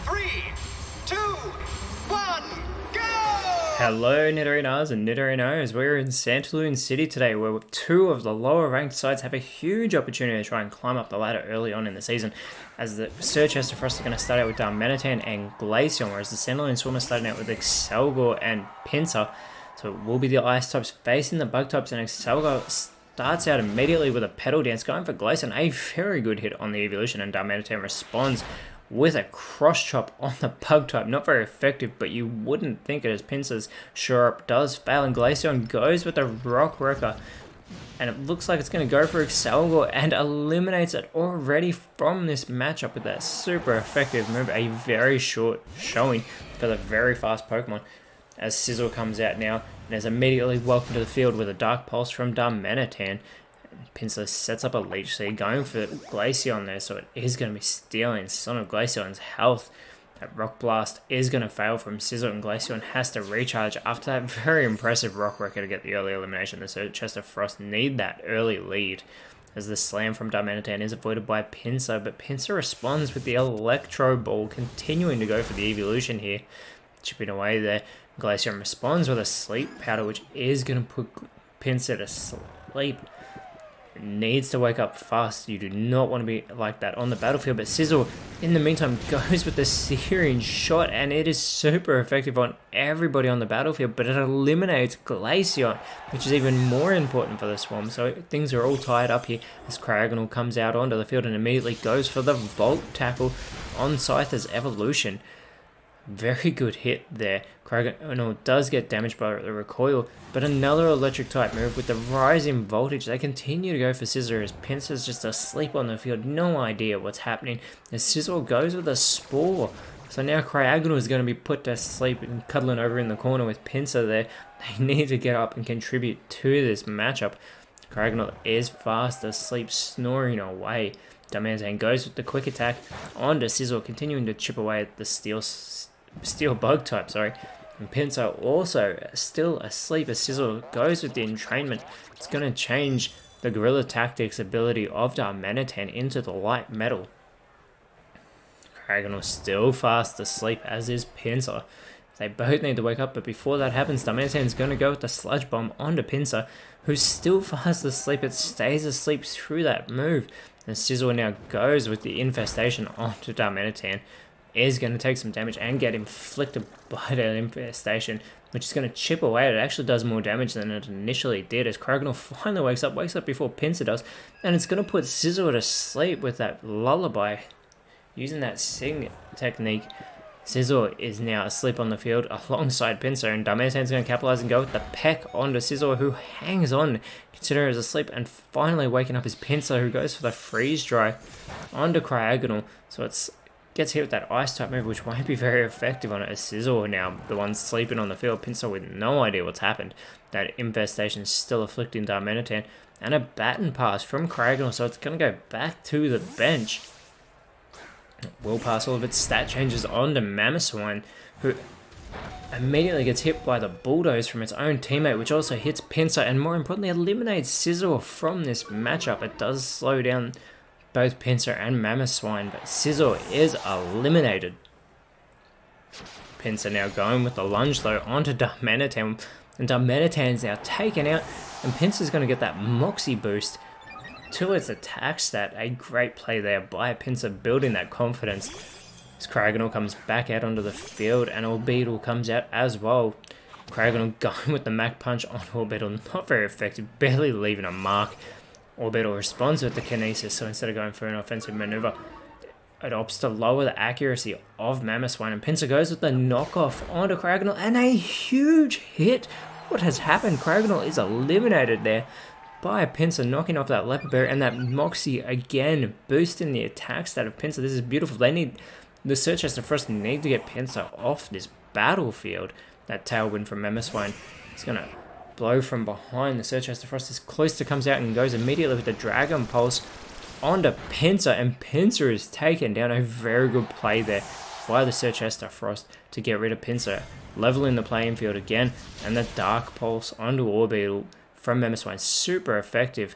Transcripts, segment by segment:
3, 2, 1, go! Hello Nidorinas and Nidorinos, we're in Santaloon City today where two of the lower ranked sides have a huge opportunity to try and climb up the ladder early on in the season, as the Search Chester Frost are going to start out with Darmanitan and Glaceon, whereas the Sandalwood Swimmer starting out with Excelgor and Pinsir. So it will be the Ice types facing the Bug types, and Excelgor starts out immediately with a Petal Dance, going for Glaceon, a very good hit on the evolution, and Darmanitan responds with a cross chop on the Bug type. Not very effective, but you wouldn't think it, as Pinsir's Sure Up does fail, and Glaceon goes with the Rock Wrecker, and it looks like it's going to go for Excelgor and eliminates it already from this matchup with that super effective move. A very short showing for the very fast Pokemon, as Sizzle comes out now and is immediately welcomed to the field with a Dark Pulse from Darmanitan. Pinsir sets up a Leech Seed, going for Glaceon there, so it is going to be stealing some of Glaceon's health. That Rock Blast is going to fail from Sizzle, and Glaceon has to recharge after that very impressive Rock Wrecker to get the early elimination. The Search Chester Frost need that early lead, as the Slam from Darmanitan is avoided by Pinsir, but Pinsir responds with the Electro Ball, continuing to go for the evolution here. Chipping away there, Glaceon responds with a Sleep Powder, which is going to put Pinsir to sleep. Needs to wake up fast. You do not want to be like that on the battlefield, but Sizzle in the meantime goes with the Searing Shot, and it is super effective on everybody on the battlefield, but it eliminates Glaceon, which is even more important for the Swarm. So things are all tied up here as Cryogonal comes out onto the field and immediately goes for the Volt Tackle on Scyther's evolution. Very good hit there. Cryogonal does get damaged by the recoil, but another electric type move with the rise in voltage. They continue to go for Scissor as Pinsir's just asleep on the field. No idea what's happening as Sizzle goes with a Spore. So now Cryogonal is going to be put to sleep and cuddling over in the corner with Pinsir there. They need to get up and contribute to this matchup. Cryogonal is fast asleep, snoring away. Darmanitan goes with the Quick Attack onto Sizzle, continuing to chip away at the Steel Bug type, and Pinsir also still asleep as Sizzle goes with the Entrainment. It's going to change the Guerrilla Tactics ability of Darmanitan into the Light Metal. Cryogonal still fast asleep, as is Pinsir. They both need to wake up, but before that happens, Darmanitan is going to go with the Sludge Bomb onto Pinsir, who's still fast asleep. It stays asleep through that move, and Sizzle now goes with the Infestation onto Darmanitan. Is going to take some damage and get inflicted by that Infestation, which is going to chip away. It actually does more damage than it initially did, as Cryogonal finally wakes up before Pinsir does, and it's going to put Sizzle to sleep with that Lullaby. Using that Signet technique, Sizzle is now asleep on the field alongside Pinsir, and Darmanitan's going to capitalize and go with the Peck onto Sizzle, who hangs on, considering he's asleep, and finally waking up is Pinsir, who goes for the Freeze Dry onto Cryogonal. So it's gets hit with that Ice type move, which won't be very effective on it, as Sizzle now the one sleeping on the field. Pinsir with no idea what's happened. That Infestation is still afflicting Darmanitan, and a Baton Pass from Cryogonal, so it's going to go back to the bench. Will pass all of its stat changes onto Mamoswine, who immediately gets hit by the Bulldoze from its own teammate, which also hits Pinsir, and more importantly eliminates Sizzle from this matchup. It does slow down both Pinsir and Mamoswine, but Sizzle is eliminated. Pinsir now going with the Lunge Low onto Darmanitan, and Darmanitan's now taken out, and Pinsir's going to get that Moxie boost to its attack stat. A great play there by Pinsir, building that confidence. As Cryogonal comes back out onto the field, and Orbeetle comes out as well. Cryogonal going with the Mach Punch on Orbeetle, not very effective, barely leaving a mark. Orbeetle responds with the Kinesis, so instead of going for an offensive maneuver, it opts to lower the accuracy of Mamoswine, and Pinsir goes with the knockoff onto Cryogonal, and a huge hit. What has happened? Cryogonal is eliminated there by Pinsir, knocking off that Leopard Berry, and that Moxie again boosting the attack stat of Pinsir. This is beautiful. The Search Chester Frost need to get Pinsir off this battlefield. That Tailwind from Mamoswine is going to blow from behind. The Search Chester Frost is close to comes out and goes immediately with the Dragon Pulse onto Pinsir, and Pinsir is taken down. A very good play there by the Search Chester Frost to get rid of Pinsir, leveling the playing field again, and the Dark Pulse onto Orbeetle from Mamoswine, super effective.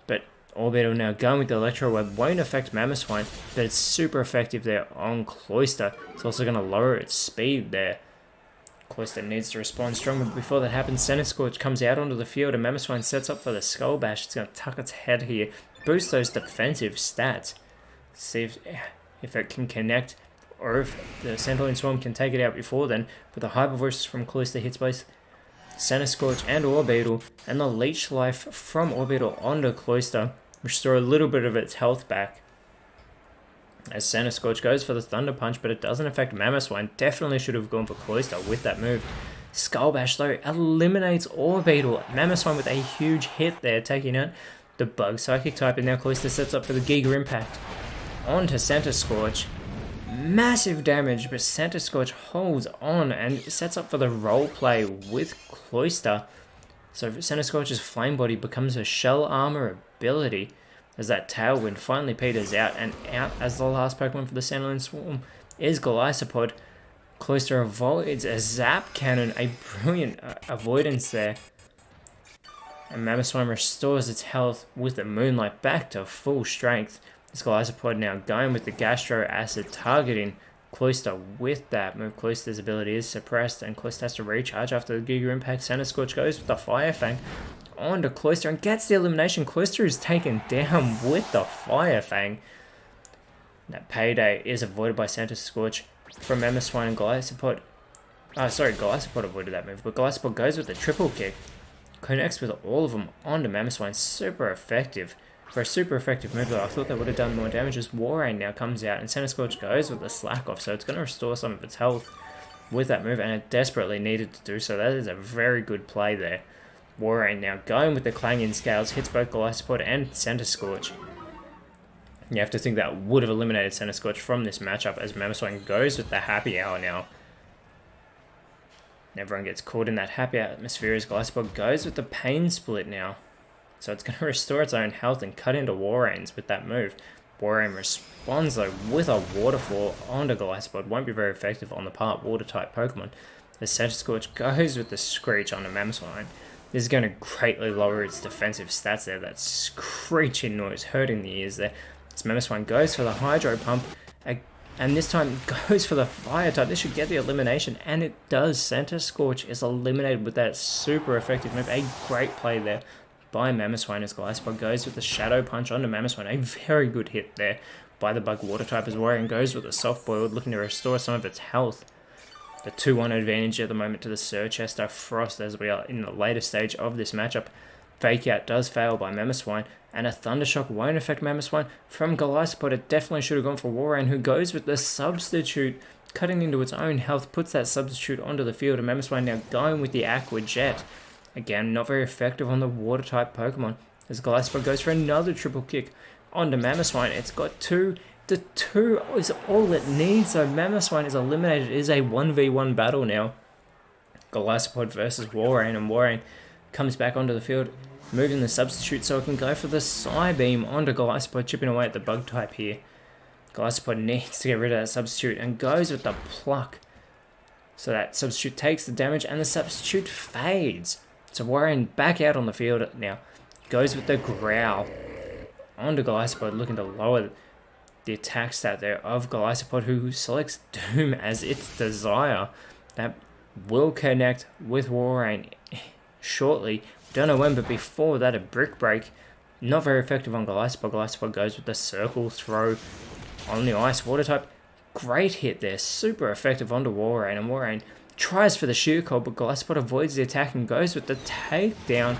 But Orbital now going with the Electro Web won't affect Mamoswine, but it's super effective there on Cloyster. It's also going to lower its speed there. Cloyster needs to respond strong, but before that happens, Center Scorch comes out onto the field and Mamoswine sets up for the Skull Bash. It's going to tuck its head here, boost those defensive stats. See if it can connect, or if the Sandalwood Swarm can take it out before then. But the Hyper Voice from Cloyster hits both Center Scorch and Orbital, and the Leech Life from Orbital onto Cloyster restore a little bit of its health back. As Center Scorch goes for the Thunder Punch, but it doesn't affect Mamoswine. Definitely should have gone for Cloyster with that move. Skull Bash though eliminates Orbital. Mamoswine with a huge hit there, taking out the Bug Psychic type, and now Cloyster sets up for the Giga Impact onto Center Scorch. Massive damage, but Center Scorch holds on and sets up for the role play with Cloyster. So Center Scorch's Flame Body becomes a Shell Armor ability as that Tailwind finally peters out, and out as the last Pokemon for the Sandalwood Swarm is Golisopod. Cloyster avoids a Zap Cannon, a brilliant avoidance there. And Mamoswine restores its health with the Moonlight back to full strength. Golisopod now going with the Gastro Acid, targeting Cloyster with that move. Cloyster's ability is suppressed, and Cloyster has to recharge after the Giga Impact. Center Scorch goes with the Fire Fang onto Cloyster and gets the elimination. Cloyster is taken down with the Fire Fang. That payday is avoided by Center Scorch from Mamoswine and Golisopod. Golisopod avoided that move, but Golisopod goes with the Triple Kick. Connects with all of them onto Mamoswine. Super effective. For a super effective move, though, I thought that would have done more damage, as Warrain now comes out and Center Scorch goes with the Slack Off, so it's going to restore some of its health with that move, and it desperately needed to do so. That is a very good play there. Warrain now going with the Clanging Scales, hits both Golisopod and Center Scorch. You have to think that would have eliminated Center Scorch from this matchup, as Mamoswine goes with the Happy Hour now. Everyone gets caught in that happy atmosphere as Golisopod goes with the Pain Split now. So it's going to restore its own health and cut into Warrains with that move. Warrain responds though with a Waterfall onto Golisopod. Won't be very effective on the part Water type Pokemon. The Center Scorch goes with the Screech onto Mamoswine. This is going to greatly lower its defensive stats there. That screeching noise hurting the ears there. As Mamoswine goes for the Hydro Pump, and this time goes for the Fire type. This should get the elimination, and it does. Center Scorch is eliminated with that super effective move. A great play there by Mamoswine as Golisopod goes with the Shadow Punch onto Mamoswine. A very good hit there by the Bug Water type as Warrior goes with the Soft Boiled, looking to restore some of its health. The 2-1 advantage at the moment to the Surchester Frost as we are in the later stage of this matchup. Fake Out does fail by Mamoswine, and a Thundershock won't affect Mamoswine from Golisopod. It definitely should have gone for Warrain, who goes with the Substitute, cutting into its own health, puts that Substitute onto the field, and Mamoswine now going with the Aqua Jet. Again, not very effective on the Water type Pokemon, as Golisopod goes for another Triple Kick onto Mamoswine. It's got 2. The 2 is all it needs, so Mamoswine is eliminated. It is a 1v1 battle now. Golisopod versus Warrain, and Warrain comes back onto the field, moving the Substitute so it can go for the Psybeam onto Golisopod, chipping away at the Bug type here. Golisopod needs to get rid of that Substitute and goes with the Pluck. So that Substitute takes the damage and the Substitute fades. So Warrain back out on the field now. Goes with the Growl onto Golisopod, looking to lower the attack stat there of Golisopod, who selects Doom as its desire. That will connect with Warrain shortly. Don't know when, but before that, a Brick Break. Not very effective on Golisopod. Golisopod goes with the Circle Throw on the Ice Water type. Great hit there. Super effective onto Warrain, and Warrain tries for the Sheer Cold, but Golisopod avoids the attack and goes with the Takedown.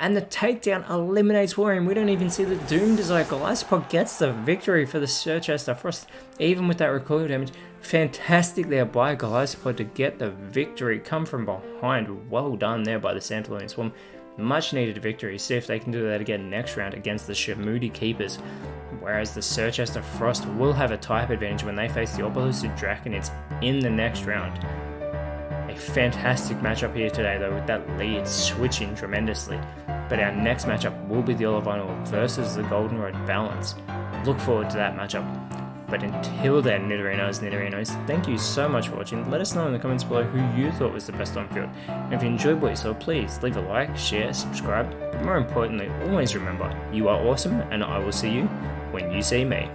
And the Takedown eliminates Warrain. We don't even see the Doom Desire. Golisopod gets the victory for the Surchester Frost, even with that recoil damage. Fantastic there by Golisopod to get the victory. Come from behind. Well done there by the Sandalwood Swarm. Much needed victory. See if they can do that again next round against the Shamudi Keepers. Whereas the Surchester Frost will have a type advantage when they face the Opelousas Draconids in the next round. A fantastic matchup here today though, with that lead switching tremendously. But our next matchup will be the Olivino versus the Goldenrod Balance. Look forward to that matchup. But until then, Nidorinos, thank you so much for watching. Let us know in the comments below who you thought was the best on field. And if you enjoyed what you saw, please leave a like, share, subscribe, but more importantly, always remember, you are awesome, and I will see you when you see me.